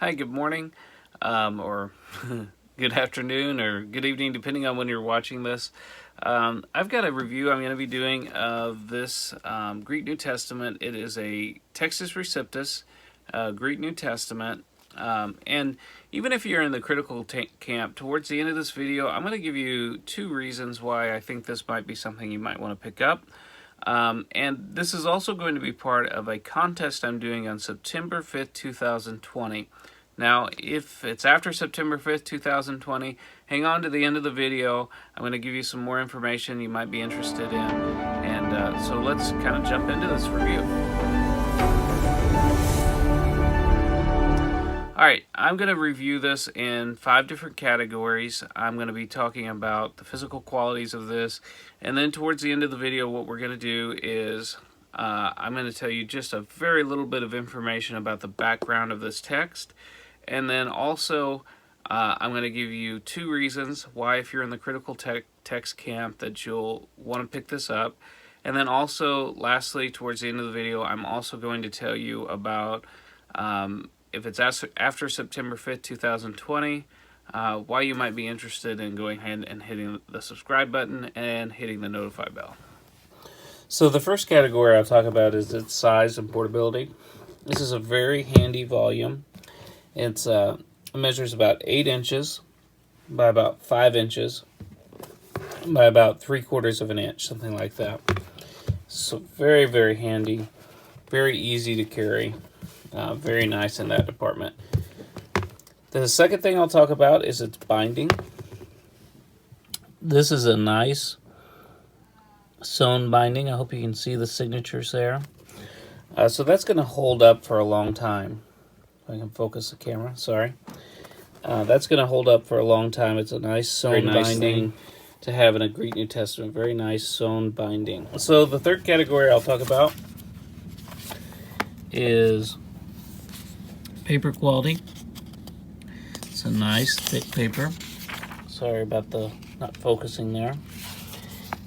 Hi, good morning, or good afternoon, or good evening, depending on when you're watching this. I've got a review I'm going to be doing of this Greek New Testament. It is a Textus Receptus Greek New Testament. And even if you're in the critical camp, towards the end of this video, I'm going to give you two reasons why I think this might be something you might want to pick up. And this is also going to be part of a contest I'm doing on September 5th, 2020. Now, if it's after September 5th, 2020, hang on to the end of the video. I'm going to give you some more information you might be interested in. And so let's kind of jump into this review. Alright, I'm going to review this in 5 different categories. I'm going to be talking about the physical qualities of this, and then towards the end of the video what we're going to do is I'm going to tell you just a very little bit of information about the background of this text, and then also I'm going to give you 2 reasons why, if you're in the critical text camp, that you'll want to pick this up. And then also, lastly, towards the end of the video, I'm also going to tell you about if it's after September 5th, 2020, why you might be interested in going ahead and hitting the subscribe button and hitting the notify bell. So the first category I'll talk about is its size and portability. This is a very handy volume. It measures about 8 inches by about 5 inches by about 3/4 of an inch, something like that. So very, very handy, very easy to carry. Very nice in that department. The second thing I'll talk about is its binding. This is a nice sewn binding. I hope you can see the signatures there. So that's going to hold up for a long time. If I can focus the camera, sorry. That's going to hold up for a long time. It's a nice sewn binding to have in a Greek New Testament. Very nice sewn binding. So the third category I'll talk about is paper quality. It's a nice thick paper. Sorry about the not focusing there.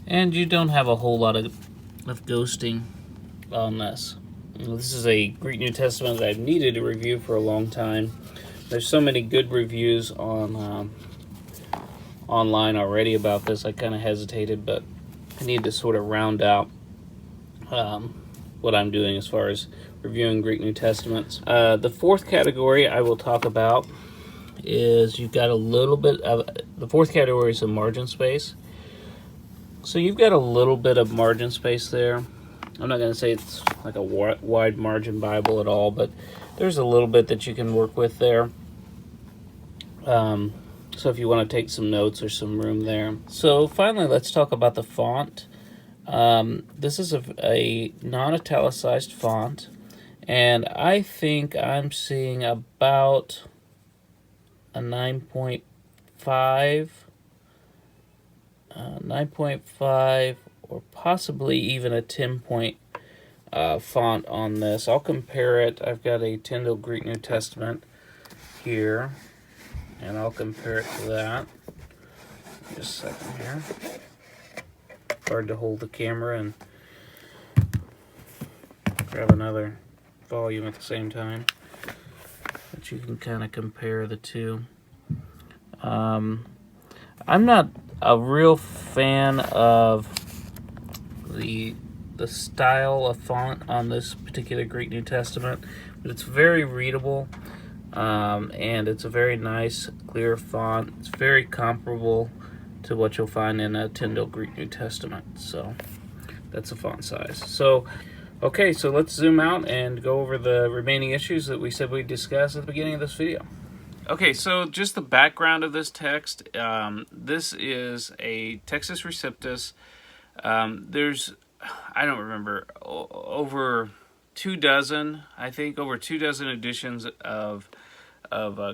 And you don't have a whole lot of ghosting on this. This is a Greek New Testament that I've needed to review for a long time. There's so many good reviews on online already about this. I kind of hesitated, but I need to sort of round out what I'm doing as far as reviewing Greek New Testaments. The fourth category I will talk about is you've got a little bit of, the fourth category is the margin space. So you've got a little bit of margin space there. I'm not going to say it's like a wide margin Bible at all, but there's a little bit that you can work with there. So if you want to take some notes, there's some room there. So finally, let's talk about the font. This is a non-italicized font, and I think I'm seeing about a 9.5, or possibly even a 10-point font on this. I'll compare it. I've got a Tyndale Greek New Testament here, and I'll compare it to that. Just a second here. Hard to hold the camera and grab another volume at the same time, but you can kind of compare the two. I'm not a real fan of the style of font on this particular Greek New Testament, but it's very readable, and it's a very nice, clear font. It's very comparable to what you'll find in a Tyndale Greek New Testament. So that's the font size. So okay, so let's zoom out and go over the remaining issues that we said we'd discuss at the beginning of this video. Okay, so just the background of this text. This is a Textus Receptus. There's, I don't remember, over 24, I think, over 24 editions of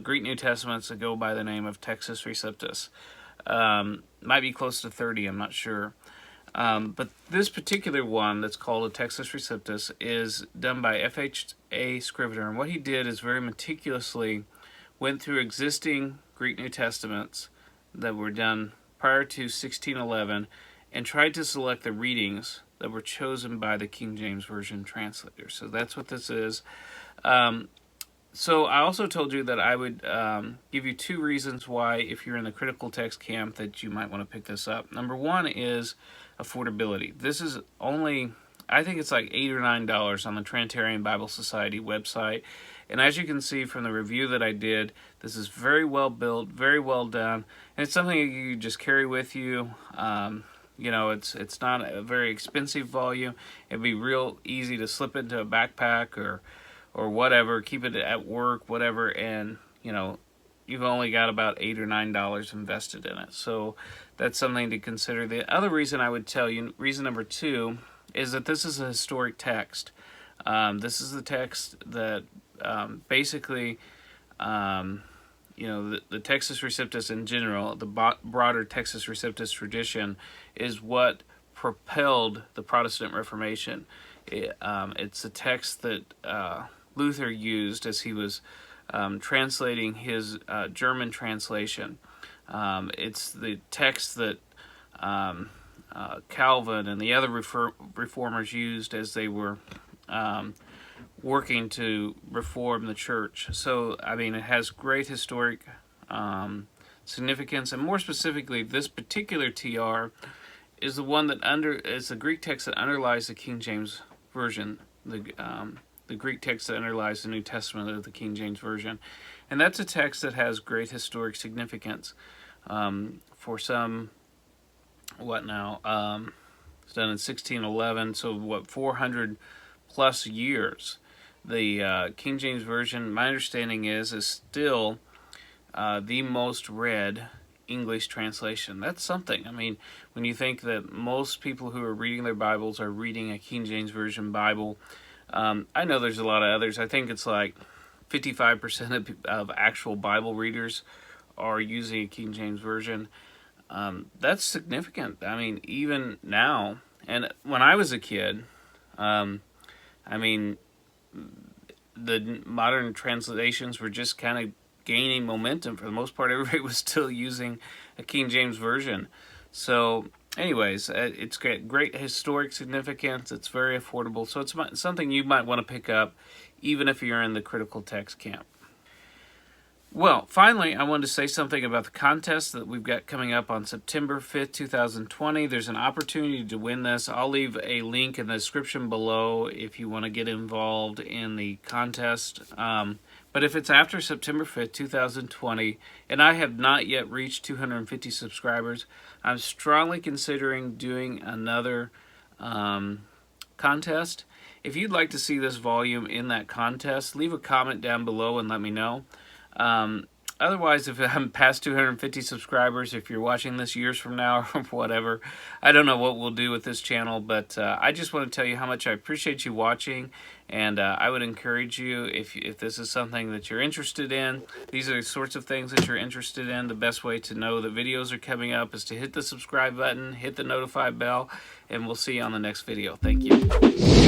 Greek New Testaments that go by the name of Textus Receptus. Might be close to 30, I'm not sure. But this particular one that's called a Textus Receptus is done by F.H.A. Scrivener. And what he did is very meticulously went through existing Greek New Testaments that were done prior to 1611 and tried to select the readings that were chosen by the King James Version translator. So that's what this is. So I also told you that I would give you 2 reasons why, if you're in the critical text camp, that you might want to pick this up. Number 1 is affordability. This is only, I think it's like $8 or $9 on the Trinitarian Bible Society website. And as you can see from the review that I did, this is very well built, very well done, and it's something you just carry with you. You know, it's not a very expensive volume. It'd be real easy to slip into a backpack or whatever, keep it at work, whatever, and you know, you've only got about $8 or $9 invested in it. So that's something to consider. The other reason I would tell you, reason number 2, is that this is a historic text. This is the text that basically, you know, the Textus Receptus in general, the broader Textus Receptus tradition, is what propelled the Protestant Reformation. It's a text that Luther used as he was translating his German translation. It's the text that Calvin and the other reformers used as they were working to reform the church. So, I mean, it has great historic significance, and more specifically, this particular TR is the one that is the Greek text that underlies the King James Version, the Greek text that underlies the New Testament of the King James Version. And that's a text that has great historic significance for some, it's done in 1611, so 400 plus years. The King James Version, my understanding is still the most read English translation. That's something. I mean, when you think that most people who are reading their Bibles are reading a King James Version Bible, I know there's a lot of others. I think it's like 55% of actual Bible readers are using a King James Version. That's significant. I mean, even now, and when I was a kid, I mean, the modern translations were just kind of gaining momentum. For the most part, everybody was still using a King James Version. So anyways, it's great historic significance. It's very affordable. So it's something you might want to pick up even if you're in the critical text camp. Well, finally, I wanted to say something about the contest that we've got coming up on September 5th, 2020. There's an opportunity to win this. I'll leave a link in the description below if you want to get involved in the contest. But if it's after September 5th, 2020, and I have not yet reached 250 subscribers, I'm strongly considering doing another contest. If you'd like to see this volume in that contest, leave a comment down below and let me know. Otherwise, if I'm past 250 subscribers, if you're watching this years from now or whatever, I don't know what we'll do with this channel, but I just want to tell you how much I appreciate you watching, and I would encourage you, if this is something that you're interested in, these are the sorts of things that you're interested in, the best way to know that videos are coming up is to hit the subscribe button, hit the notify bell, and we'll see you on the next video. Thank you.